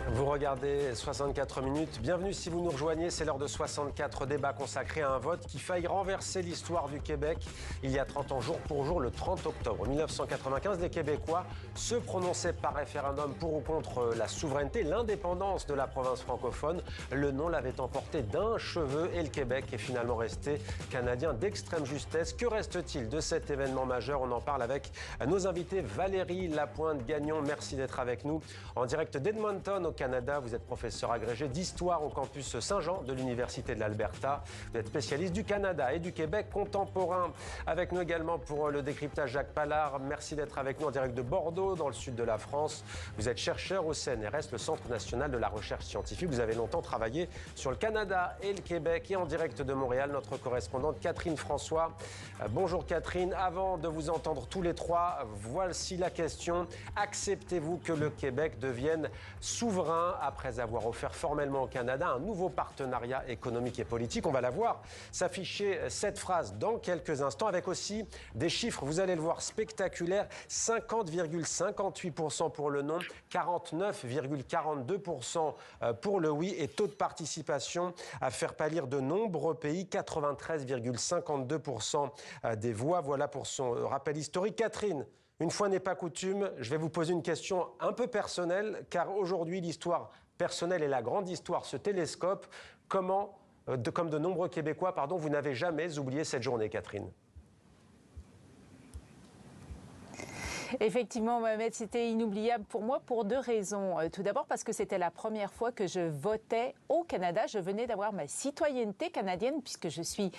Vous regardez 64 minutes. Bienvenue si vous nous rejoignez. C'est l'heure de 64 débats consacrés à un vote qui faillit renverser l'histoire du Québec. Il y a 30 ans, jour pour jour, le 30 octobre 1995, les Québécois se prononçaient par référendum pour ou contre la souveraineté, l'indépendance de la province francophone. Le non l'avait emporté d'un cheveu et le Québec est finalement resté canadien d'extrême justesse. Que reste-t-il de cet événement majeur? On en parle avec nos invités. Valérie Lapointe-Gagnon, merci d'être avec nous en direct d'Edmonton, au Canada. Vous êtes professeur agrégé d'histoire au campus Saint-Jean de l'Université de l'Alberta. Vous êtes spécialiste du Canada et du Québec contemporain. Avec nous également pour le décryptage, Jacques Pallard. Merci d'être avec nous en direct de Bordeaux, dans le sud de la France. Vous êtes chercheur au CNRS, le Centre national de la recherche scientifique. Vous avez longtemps travaillé sur le Canada et le Québec. Et en direct de Montréal, notre correspondante Catherine François. Bonjour Catherine. Avant de vous entendre tous les trois, voici la question. Acceptez-vous que le Québec devienne souverain après avoir offert formellement au Canada un nouveau partenariat économique et politique? On va la voir s'afficher cette phrase dans quelques instants, avec aussi des chiffres, vous allez le voir, spectaculaires. 50,58% pour le non, 49,42% pour le oui, et taux de participation à faire pâlir de nombreux pays, 93,52% des voix. Voilà pour son rappel historique. Catherine, une fois n'est pas coutume, je vais vous poser une question un peu personnelle, car aujourd'hui, l'histoire personnelle et la grande histoire se télescopent. Comme de nombreux Québécois, vous n'avez jamais oublié cette journée, Catherine? Effectivement, Mohamed, c'était inoubliable pour moi pour deux raisons. Tout d'abord parce que c'était la première fois que je votais au Canada. Je venais d'avoir ma citoyenneté canadienne puisque je suis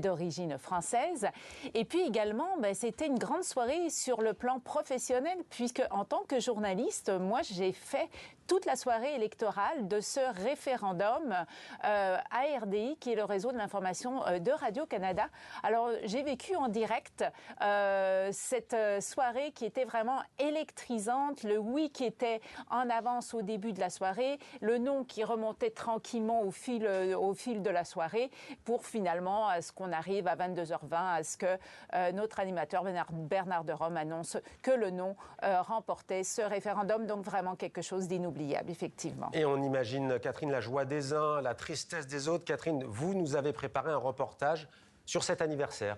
d'origine française. Et puis également, c'était une grande soirée sur le plan professionnel puisque en tant que journaliste, moi, j'ai fait toute la soirée électorale de ce référendum ARDI, qui est le réseau de l'information de Radio-Canada. Alors, j'ai vécu en direct cette soirée qui était vraiment électrisante, le oui qui était en avance au début de la soirée, le non qui remontait tranquillement au fil de la soirée, pour finalement à ce qu'on arrive à 22h20, à ce que notre animateur Bernard de Rome annonce que le non remportait ce référendum. Donc vraiment quelque chose d'inoubliable, effectivement. Et on imagine, Catherine, la joie des uns, la tristesse des autres. Catherine, vous nous avez préparé un reportage sur cet anniversaire.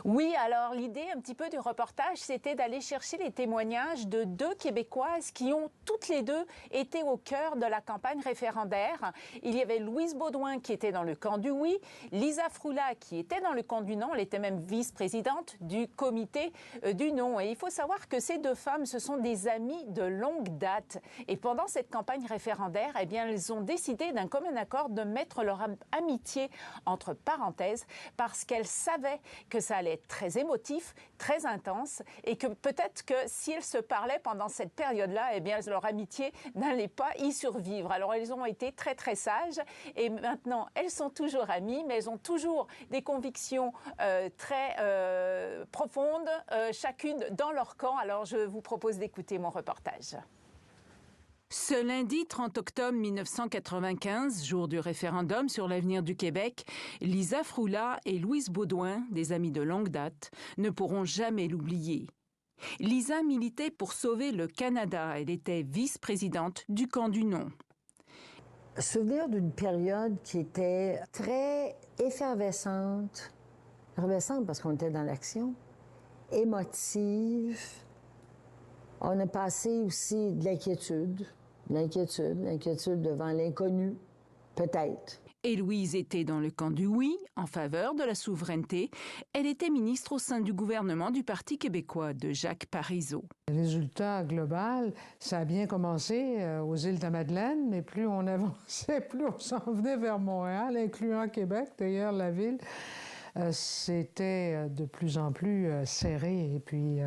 Oui, alors l'idée un petit peu du reportage, c'était d'aller chercher les témoignages de deux Québécoises qui ont toutes les deux été au cœur de la campagne référendaire. Il y avait Louise Baudouin qui était dans le camp du oui, Lisa Froula qui était dans le camp du non, elle était même vice-présidente du comité du non. Et il faut savoir que ces deux femmes, ce sont des amies de longue date. Et pendant cette campagne référendaire, eh bien, elles ont décidé d'un commun accord de mettre leur amitié entre parenthèses parce qu'elles savaient que ça allait être très émotif, très intense, et que peut-être que si elles se parlaient pendant cette période-là, eh bien, leur amitié n'allait pas y survivre. Alors, elles ont été très, très sages, et maintenant, elles sont toujours amies, mais elles ont toujours des convictions très profondes, chacune dans leur camp. Alors, je vous propose d'écouter mon reportage. Ce lundi 30 octobre 1995, jour du référendum sur l'avenir du Québec, Lisa Froula et Louise Baudouin, des amies de longue date, ne pourront jamais l'oublier. Lisa militait pour sauver le Canada. Elle était vice-présidente du camp du non. Souvenir d'une période qui était très effervescente parce qu'on était dans l'action, émotive. On a passé aussi de l'inquiétude devant l'inconnu, peut-être. Et Louise était dans le camp du oui, en faveur de la souveraineté. Elle était ministre au sein du gouvernement du Parti québécois de Jacques Parizeau. Le résultat global, ça a bien commencé aux îles de la Madeleine, mais plus on avançait, plus on s'en venait vers Montréal, incluant Québec, d'ailleurs, la ville. C'était de plus en plus serré. Et puis,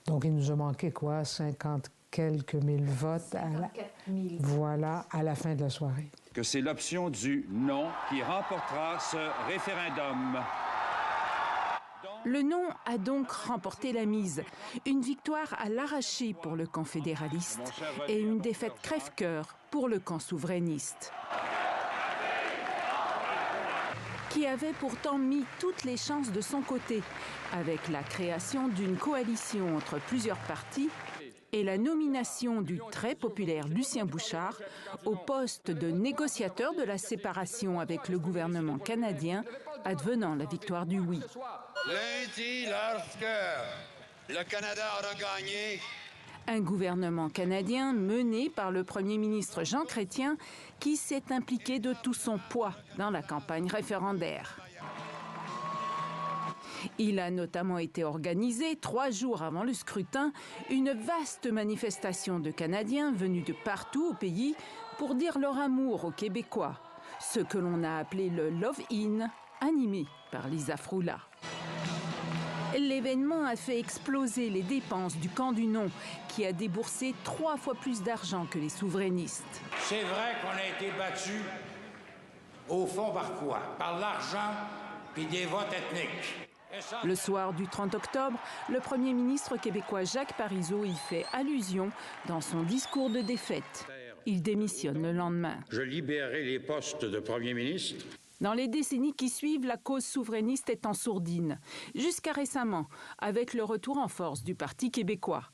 donc, il nous a manqué, 50 quelques mille votes. 54 000. Voilà, à la fin de la soirée. Que c'est l'option du non qui remportera ce référendum. Le non a donc remporté la mise. Une victoire à l'arraché pour le camp fédéraliste et une défaite crève-cœur pour le camp souverainiste, qui avait pourtant mis toutes les chances de son côté, avec la création d'une coalition entre plusieurs partis et la nomination du très populaire Lucien Bouchard au poste de négociateur de la séparation avec le gouvernement canadien, advenant la victoire du oui. Lundi, lorsque le Canada aura gagné, un gouvernement canadien mené par le premier ministre Jean Chrétien qui s'est impliqué de tout son poids dans la campagne référendaire. Il a notamment été organisé 3 jours avant le scrutin une vaste manifestation de Canadiens venus de partout au pays pour dire leur amour aux Québécois, ce que l'on a appelé le Love In, animé par Lisa Froula. L'événement a fait exploser les dépenses du camp du non, qui a déboursé 3 fois plus d'argent que les souverainistes. C'est vrai qu'on a été battus au fond par quoi? Par l'argent puis des votes ethniques. Le soir du 30 octobre, le premier ministre québécois Jacques Parizeau y fait allusion dans son discours de défaite. Il démissionne le lendemain. Je libérerai les postes de premier ministre. Dans les décennies qui suivent, la cause souverainiste est en sourdine, jusqu'à récemment, avec le retour en force du Parti québécois.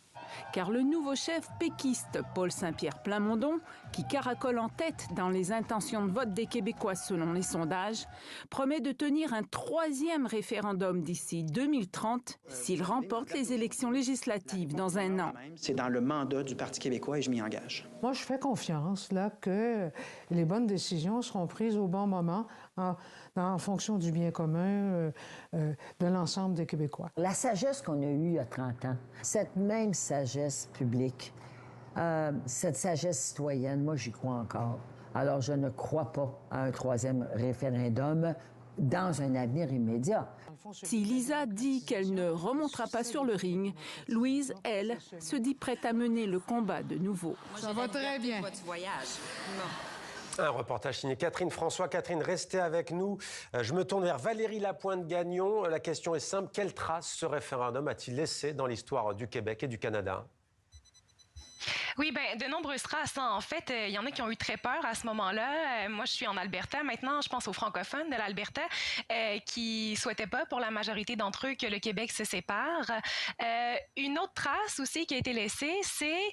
Car le nouveau chef péquiste, Paul Saint-Pierre Plamondon, qui caracole en tête dans les intentions de vote des Québécois selon les sondages, promet de tenir un 3e référendum d'ici 2030 s'il remporte les élections législatives dans 1 an. C'est dans le mandat du Parti québécois et je m'y engage. Moi, je fais confiance là, que les bonnes décisions seront prises au bon moment en fonction du bien commun de l'ensemble des Québécois. La sagesse qu'on a eue il y a 30 ans, cette même sagesse publique, cette sagesse citoyenne, moi, j'y crois encore. Alors, je ne crois pas à un 3e référendum dans un avenir immédiat. Si Lisa dit qu'elle ne remontera pas sur le ring, Louise, elle, se dit prête à mener le combat de nouveau. Ça va très bien. Un reportage signé Catherine François. Catherine, restez avec nous. Je me tourne vers Valérie Lapointe-Gagnon. La question est simple. Quelle trace ce référendum a-t-il laissé dans l'histoire du Québec et du Canada? Oui, bien, de nombreuses traces. En fait, il y en a qui ont eu très peur à ce moment-là. Moi, je suis en Alberta. Maintenant, je pense aux francophones de l'Alberta qui souhaitaient pas, pour la majorité d'entre eux, que le Québec se sépare. Une autre trace aussi qui a été laissée, c'est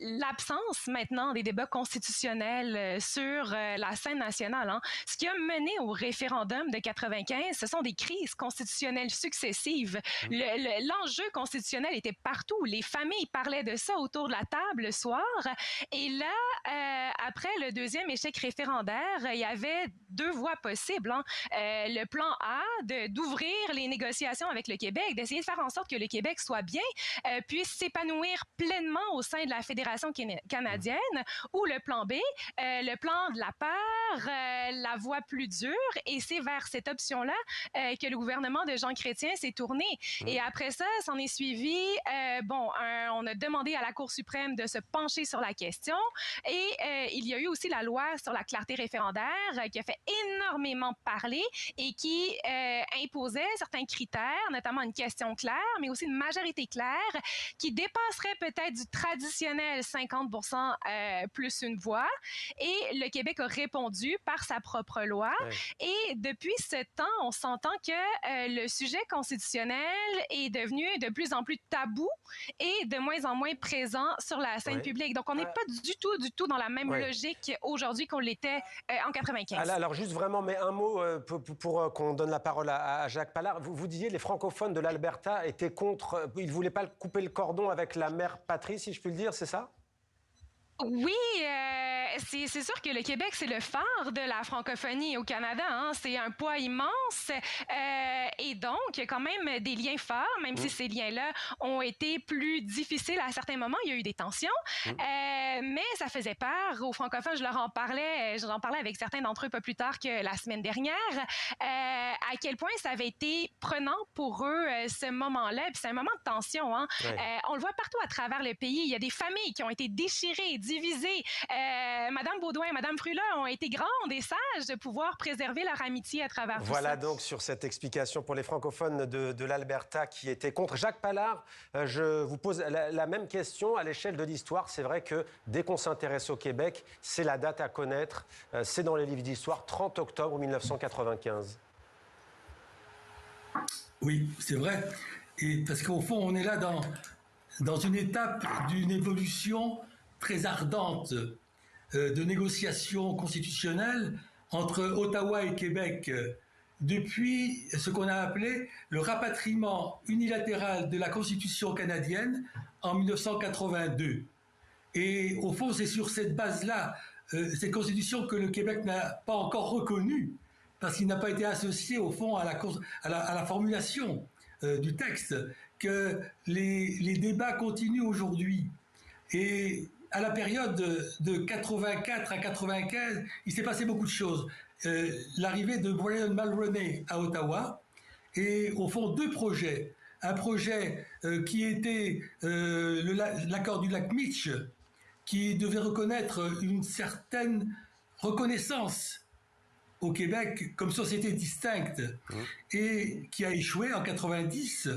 l'absence maintenant des débats constitutionnels sur la scène nationale. Hein. Ce qui a mené au référendum de 95, ce sont des crises constitutionnelles successives. L'enjeu constitutionnel était partout. Les familles parlaient de ça autour de la table le soir. Et là, après le 2e échec référendaire, il y avait 2 voies possibles. Hein. Le plan A, d'ouvrir les négociations avec le Québec, d'essayer de faire en sorte que le Québec soit bien, puisse s'épanouir pleinement au sein de la Fédération canadienne, ou le plan B, le plan de la peur, la voie plus dure, et c'est vers cette option-là que le gouvernement de Jean Chrétien s'est tourné. Et après ça, s'en est suivi, on a demandé à la Cour suprême de se pencher sur la question, et il y a eu aussi la loi sur la clarté référendaire qui a fait énormément parler et qui imposait certains critères, notamment une question claire, mais aussi une majorité claire qui dépasserait peut-être du traditionnel 50% plus une voix. Et le Québec a répondu par sa propre loi. Ouais. Et depuis ce temps, on s'entend que le sujet constitutionnel est devenu de plus en plus tabou et de moins en moins présent sur la scène publique. Donc, on n'est pas du tout dans la même logique aujourd'hui qu'on l'était en 95. Alors, juste vraiment, mais un mot pour qu'on donne la parole à Jacques Pallard. Vous disiez les francophones de l'Alberta étaient contre, ils ne voulaient pas couper le cordon avec la mère patrie, si je puis le dire, c'est ça? Oui, c'est sûr que le Québec, c'est le phare de la francophonie au Canada. Hein. C'est un poids immense. Et donc, il y a quand même des liens forts, même si ces liens-là ont été plus difficiles à certains moments. Il y a eu des tensions. Mais ça faisait peur aux francophones. J'en parlais avec certains d'entre eux pas plus tard que la semaine dernière. À quel point ça avait été prenant pour eux, ce moment-là. Puis c'est un moment de tension. Hein. On le voit partout à travers le pays. Il y a des familles qui ont été déchirées, divisées. Madame Beaudoin et Madame Frula ont été grandes et sages de pouvoir préserver leur amitié à travers tout ça. Voilà donc sur cette explication pour les francophones de l'Alberta qui étaient contre. Jacques Pallard, je vous pose la même question à l'échelle de l'histoire. C'est vrai que dès qu'on s'intéresse au Québec, c'est la date à connaître. C'est dans les livres d'histoire, 30 octobre 1995. Oui, c'est vrai. Et parce qu'au fond, on est là dans dans une étape d'une évolution très ardente de négociations constitutionnelles entre Ottawa et Québec depuis ce qu'on a appelé le rapatriement unilatéral de la Constitution canadienne en 1982. Et au fond, c'est sur cette base-là, cette Constitution que le Québec n'a pas encore reconnue, parce qu'il n'a pas été associé au fond à la formulation du texte, que les débats continuent aujourd'hui. Et à la période de 84 à 95, il s'est passé beaucoup de choses. L'arrivée de Brian Mulroney à Ottawa et au fond deux projets. Un projet qui était l'accord du lac Meech, qui devait reconnaître une certaine reconnaissance au Québec comme société distincte et qui a échoué en 90,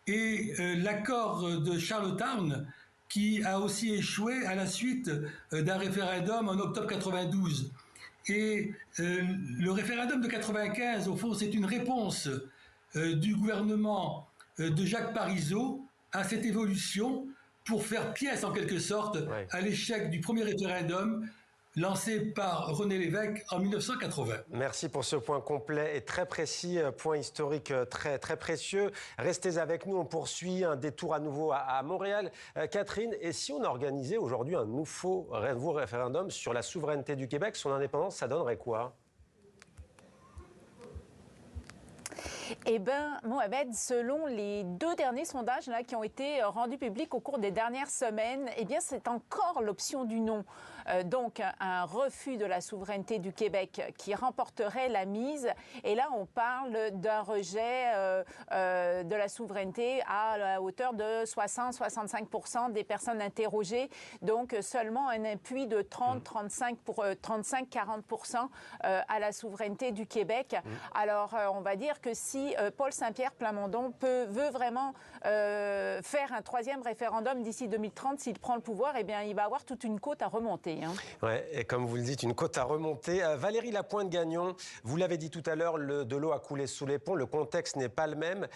et l'accord de Charlottetown qui a aussi échoué à la suite d'un référendum en octobre 92. Et le référendum de 95, au fond, c'est une réponse du gouvernement de Jacques Parizeau à cette évolution pour faire pièce, en quelque sorte, à l'échec du premier référendum lancé par René Lévesque en 1980. Merci pour ce point complet et très précis, point historique très, très précieux. Restez avec nous, on poursuit un détour à nouveau à Montréal. Catherine, et si on organisait aujourd'hui un nouveau référendum sur la souveraineté du Québec, son indépendance, ça donnerait quoi ? Eh bien, Mohamed, selon les deux derniers sondages là, qui ont été rendus publics au cours des dernières semaines, eh bien, c'est encore l'option du non. Donc, un refus de la souveraineté du Québec qui remporterait la mise. Et là, on parle d'un rejet de la souveraineté à la hauteur de 60-65% des personnes interrogées. Donc, seulement un appui de 35-40% à la souveraineté du Québec. Alors, on va dire que si Paul Saint-Pierre Plamondon veut vraiment faire un troisième référendum d'ici 2030, s'il prend le pouvoir, eh bien, il va avoir toute une côte à remonter. Ouais, et comme vous le dites, une côte à remonter. Valérie Lapointe-Gagnon, vous l'avez dit tout à l'heure, de l'eau a coulé sous les ponts, le contexte n'est pas le même.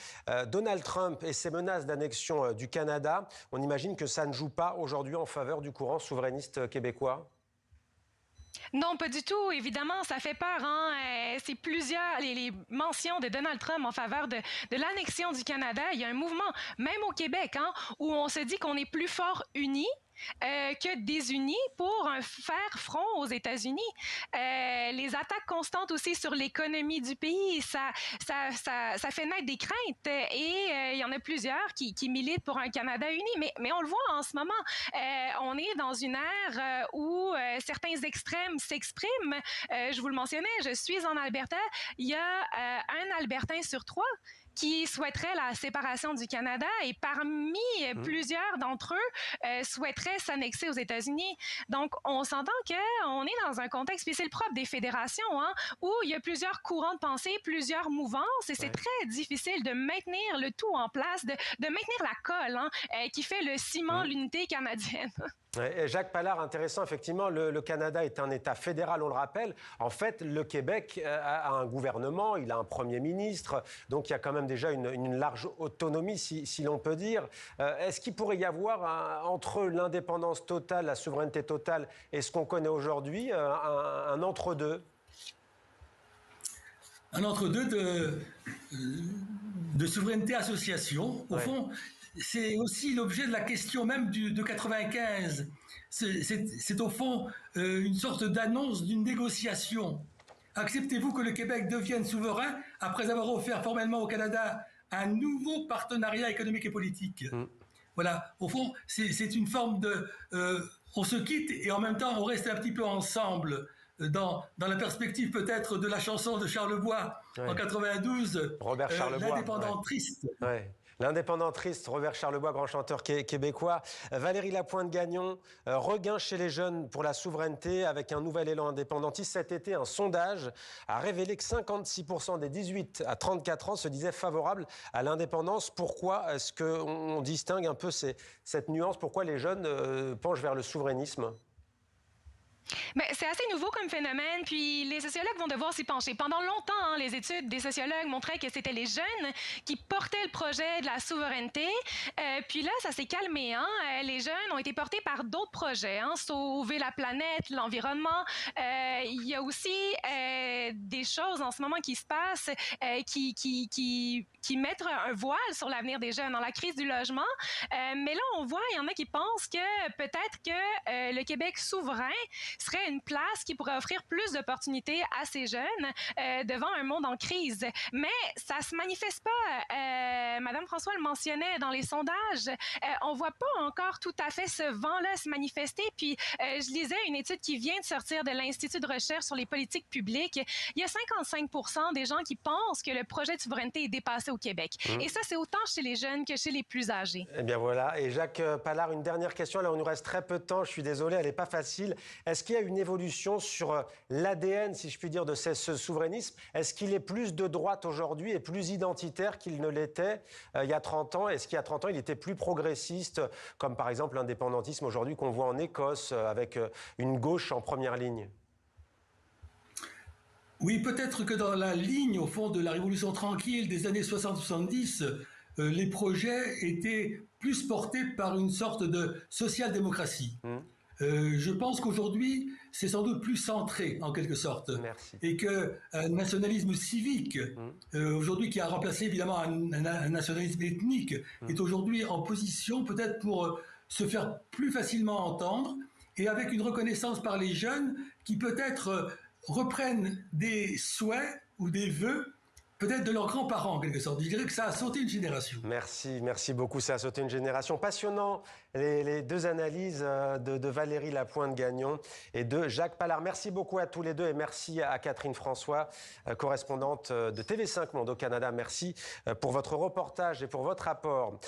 Donald Trump et ses menaces d'annexion du Canada, on imagine que ça ne joue pas aujourd'hui en faveur du courant souverainiste québécois ? Non, pas du tout. Évidemment, ça fait peur. C'est plusieurs, les mentions de Donald Trump en faveur de l'annexion du Canada. Il y a un mouvement, même au Québec, où on se dit qu'on est plus fort unis que désunis pour faire front aux États-Unis. Les attaques constantes aussi sur l'économie du pays, ça fait naître des craintes et il y en a plusieurs qui militent pour un Canada uni. Mais on le voit en ce moment. On est dans une ère où certains extrêmes s'expriment. Je vous le mentionnais, je suis en Alberta. Il y a un Albertain sur 3 qui souhaiteraient la séparation du Canada et parmi plusieurs d'entre eux souhaiteraient s'annexer aux États-Unis. Donc, on s'entend qu'on est dans un contexte, puis c'est le propre des fédérations, où il y a plusieurs courants de pensée, plusieurs mouvances et c'est très difficile de maintenir le tout en place, de maintenir la colle qui fait le ciment, l'unité canadienne. Et Jacques Pallard, intéressant, effectivement, le Canada est un État fédéral, on le rappelle. En fait, le Québec a un gouvernement, il a un premier ministre, donc il y a quand même déjà une large autonomie, si l'on peut dire. Est-ce qu'il pourrait y avoir, entre l'indépendance totale, la souveraineté totale et ce qu'on connaît aujourd'hui, un entre-deux ? Un entre-deux de souveraineté-association, au fond. C'est aussi l'objet de la question même de 95. C'est au fond une sorte d'annonce d'une négociation. Acceptez-vous que le Québec devienne souverain après avoir offert formellement au Canada un nouveau partenariat économique et politique? Voilà, au fond, c'est une forme de... on se quitte et en même temps on reste un petit peu ensemble dans la perspective peut-être de la chanson de Charlebois en 92, Robert Charlebois, l'indépendant triste. L'indépendant triste, Robert Charlebois, grand chanteur québécois. Valérie Lapointe-Gagnon, regain chez les jeunes pour la souveraineté avec un nouvel élan indépendantiste. Cet été, un sondage a révélé que 56% des 18 à 34 ans se disaient favorables à l'indépendance. Pourquoi est-ce qu'on distingue un peu cette nuance? Pourquoi les jeunes penchent vers le souverainisme? Mais c'est assez nouveau comme phénomène, puis les sociologues vont devoir s'y pencher. Pendant longtemps, les études des sociologues montraient que c'était les jeunes qui portaient le projet de la souveraineté. Puis là, ça s'est calmé. Les jeunes ont été portés par d'autres projets. Sauver la planète, l'environnement. Il y a aussi des choses en ce moment qui se passent qui mettent un voile sur l'avenir des jeunes dans la crise du logement. Mais là, on voit, il y en a qui pensent que peut-être que le Québec souverain serait une place qui pourrait offrir plus d'opportunités à ces jeunes devant un monde en crise. Mais ça se manifeste pas. Madame François le mentionnait dans les sondages. On voit pas encore tout à fait ce vent-là se manifester. Puis, je lisais une étude qui vient de sortir de l'Institut de recherche sur les politiques publiques. Il y a 55% des gens qui pensent que le projet de souveraineté est dépassé au Québec. Et ça, c'est autant chez les jeunes que chez les plus âgés. Eh bien voilà. Et Jacques Pallard, une dernière question. Là, on nous reste très peu de temps. Je suis désolé, elle n'est pas facile. Est-ce qu'il y a une évolution sur l'ADN, si je puis dire, de ce souverainisme? Est-ce qu'il est plus de droite aujourd'hui et plus identitaire qu'il ne l'était il y a 30 ans? Est-ce qu'il y a 30 ans, il était plus progressiste, comme par exemple l'indépendantisme aujourd'hui qu'on voit en Écosse, avec une gauche en première ligne? Oui, peut-être que dans la ligne, au fond, de la Révolution tranquille des années 60-70, les projets étaient plus portés par une sorte de social-démocratie. Je pense qu'aujourd'hui, c'est sans doute plus centré, en quelque sorte. Merci. Et qu'un nationalisme civique, aujourd'hui qui a remplacé évidemment un nationalisme ethnique, est aujourd'hui en position peut-être pour se faire plus facilement entendre, et avec une reconnaissance par les jeunes qui peut-être reprennent des souhaits ou des vœux peut-être de leurs grands-parents, en quelque sorte. Je dirais que ça a sauté une génération. Merci beaucoup. Ça a sauté une génération. Passionnant, les deux analyses de Valérie Lapointe-Gagnon et de Jacques Pallard. Merci beaucoup à tous les deux et merci à Catherine François, correspondante de TV5 Monde au Canada. Merci pour votre reportage et pour votre apport.